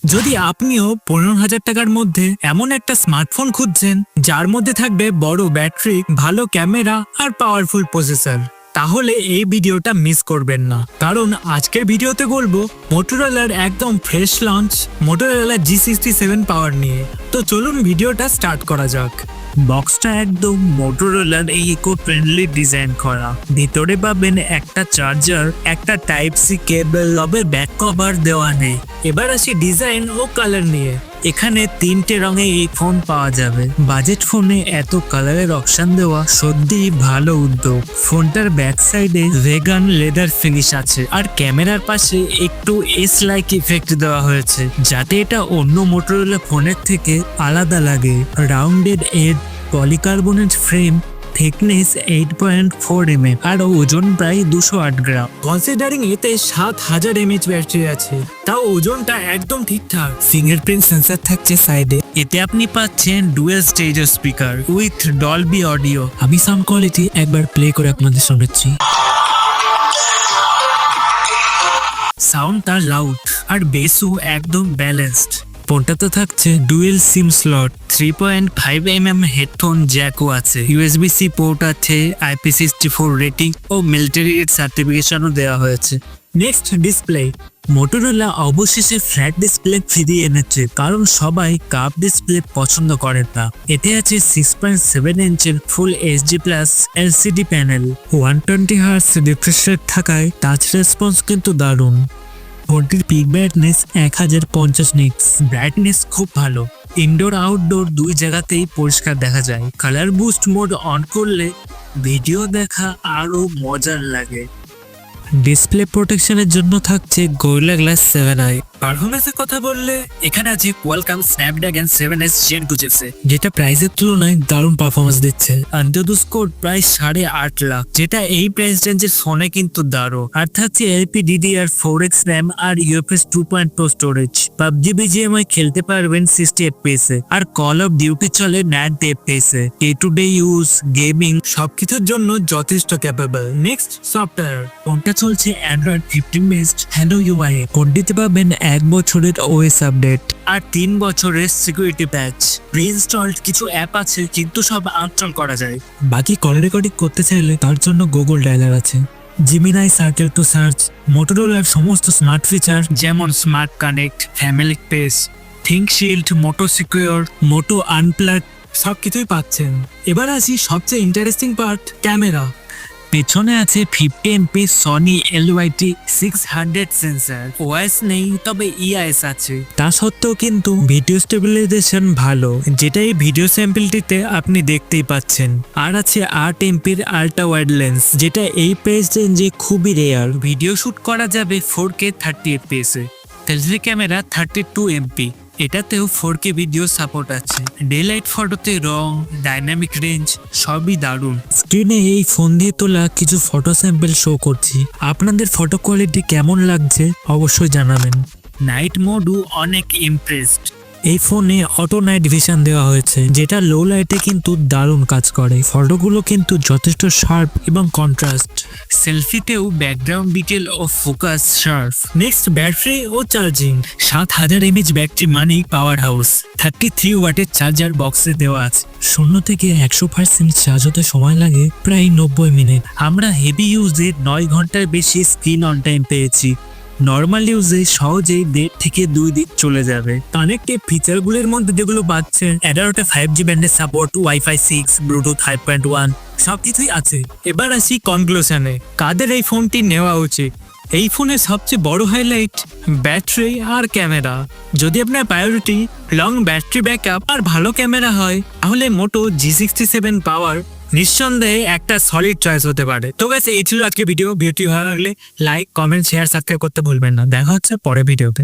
যদি আপনিও 15,000 টাকার মধ্যে এমন একটা স্মার্টফোন খুঁজছেন যার মধ্যে থাকবে বড় ব্যাটারি, ভালো ক্যামেরা আর পাওয়ারফুল প্রসেসর, তাহলে এই ভিডিওটা মিস করবেন না। কারণ আজকের ভিডিওতে বলবো মোটরোলার একদম ফ্রেশ লঞ্চ মোটরোলা G67 পাওয়ার নিয়ে। তো চলুন ভিডিওটা স্টার্ট করা যাক। বক্সটা একদম মোটরোলার এই ইকো ফ্রেন্ডলি ডিজাইন করা। ভিতরে পাবেন একটা চার্জার, একটা টাইপ সি কেবল, তবে ব্যাক কভার দেওয়া নেই। এবার আসি ডিজাইন ও কালার নিয়ে। এখানে 3টে রঙে এই ফোন পাওয়া যাবে। বাজেট ফোনে এত কালারের অপশন দেওয়া সত্যিই ভালো উদ্যোগ। ফোনটার ব্যাক সাইডে ভেগান লেদার ফিনিশ আছে, আর ক্যামেরার পাশে একটু এস লাইক ইফেক্ট দেওয়া হয়েছে, যাতে এটা অন্য মোটরোলা ফোনের থেকে আলাদা লাগে। Rounded edge, polycarbonate frame, thickness 8.4 mm আর ওজন প্রায় 208 গ্রাম। কনসিডারিং এতে 7000 mAh ব্যাটারি আছে, তাও ওজনটা একদম ঠিকঠাক। ফিঙ্গারপ্রিন্ট সেন্সর থাকছে সাইডে। এতে আপনি পাচ্ছেন dual stage speaker with Dolby audio. আমি সাউন্ড কোয়ালিটি একবার প্লে করে আপনাদের শোনাচ্ছি। সাউন্ডটা লাউড আর বেসও একদম ব্যালেন্সড। ফোনটাতে থাকছে dual SIM slot, 3.5 mm headphone জ্যাকও আছে, USB-C পোর্ট আছে, IP64 রেটিং ও মিলিটারি সার্টিফিকেশনও দেওয়া হয়েছে। Next display. মোটরোলা অবশেষে ফ্ল্যাট ডিসপ্লে ফিরিয়ে এনেছে, কারণ সবাই কার্ভ ডিসপ্লে পছন্দ করে না। এতে আছে 6.7 ইঞ্চের ফুল HD plus LCD panel, 120 hertz refresh rate থাকায় টাচ রেসপন্স কিন্তু দারুণ। ফোনটির পিক ব্রাইটনেস 1050 নিটস, ব্রাইটনেস খুব ভালো। ইনডোর আউটডোর দুই জায়গাতেই পরিষ্কার দেখা যায়। কালার বুস্ট মোড অন করলে ভিডিও দেখা আরো মজার লাগে। ডিসপ্লে প্রোটেকশনের জন্য থাকছে গোরিলা গ্লাস 7i। পারফরমেন্সের কথা বললে এখানে আছে Qualcomm Snapdragon 7s Gen 2 chipset, যেটা প্রাইসের তুলনায় দারুণ পারফরমেন্স দিচ্ছে। আন্ডারদু স্কোর প্রায় 8.5 লাখ, যেটা এই প্রাইস রেঞ্জের ফোনে কিন্তু দারুণ। আর থাকছে LPDDR4X RAM আর UFS 2.0 স্টোরেজ। PUBG BGMI খেলতে পারবেন 60 FPS এ, আর কল অফ ডিউটি চলে 90 FPS এ। Day to day use, gaming সবকিছুর জন্য যথেষ্ট ক্যাপেবল। Next software. ফোনটা চলছে Android 15 বেসড Hello UI। ফোনটিতে পাবেন 1 বছরের OS আপডেট আর 3 বছরের সিকিউরিটি প্যাচ। প্রি ইনস্টলড কিছু অ্যাপ আছে, কিন্তু সব আনইনস্টল করা যায়। বাকি কল রেকর্ডিং করতে চাইলে তার জন্য গুগল ডায়ালার আছে। জিমিনাই সার্কেল টু সার্চ, মোটরোলার সমস্ত স্মার্ট ফিচার যেমন smart connect, family space, think shield, Moto secure, Moto unplug, সবকিছুই পাচ্ছেন। এবার আসি সবচেয়ে ইন্টারেস্টিং পার্ট, ক্যামেরা। পেছনে আছে 50 MP Sony LYT 600 sensor. OS নেই, তবে EIS আছে। তা সত্ত্বেও কিন্তু ভিডিও স্টেবিলাইজেশন ভালো, যেটা এই ভিডিও স্যাম্পলটিতে আপনি দেখতেই পাচ্ছেন। আর আছে 8 MPর আল্ট্রা ওয়াইড লেন্স, যেটা এই প্রাইস রেঞ্জে খুবই রেয়ার। ভিডিও শুট করা যাবে 4K 30 FPS এ। সেলফি ক্যামেরা 32 MP, এটাতেও 4K ভিডিও সাপোর্ট আছে। ডে লাইট ফটোতে রং, ডাইনামিক রেঞ্জ সবই দারুণ। স্ক্রিনে এই ফোন দিয়ে তোলা কিছু ফটো স্যাম্পল শো করছি, আপনাদের ফটো কোয়ালিটি কেমন লাগছে অবশ্যই জানাবেন। নাইট মোডও অনেক ইমপ্রেসড। এই ফোনে অটো নাইট ভিশন দেওয়া হয়েছে, যেটা লো লাইটে কিন্তু দারুণ কাজ করে। ফটোগুলো কিন্তু যথেষ্ট শার্প এবং কন্ট্রাস্ট। সেলফিতেও ব্যাকগ্রাউন্ড ডিটেল ও ফোকাস শার্প। নেক্সট ব্যাটারি ও চার্জিং। 7000 mAh ব্যাটারি মানেই পাওয়ার হাউস। 33 ওয়াটের চার্জার বক্সে দেওয়া আছে। 0 থেকে 100% চার্জ হতে সময় লাগে প্রায় 90 মিনিট। আমরা হেভি ইউজে 9 ঘন্টার বেশি স্ক্রিন অন টাইম পেয়েছি। নর্মাল ইউজে সহজেই 1.5 থেকে 2 দিন চলে যাবে। কানেক্টিভ ফিচারগুলোর মধ্যে যেগুলো পাচ্ছে, অ্যাডারোটে 5G ব্যান্ডের সাপোর্ট, Wi-Fi 6, ব্লুটুথ 5.1 সবকিছুই আছে। এবার আসি কনক্লুশনে, কাদের এই ফোনটি নেওয়া উচিত। এই ফোনের সবচেয়ে বড় হাইলাইট ব্যাটারি আর ক্যামেরা। যদি আপনার প্রায়োরিটি লং ব্যাটারি ব্যাকআপ আর ভালো ক্যামেরা হয়, তাহলে মোটো G67 পাওয়ার নিঃসন্দেহে একটা সলিড চয়েস হতে পারে। তো গাইস, এই ছিল আজকে ভিডিওটি ভালো লাগলে লাইক, কমেন্ট, শেয়ার, সাবস্ক্রাইব করতে ভুলবেন না। দেখা হচ্ছে পরের ভিডিওতে।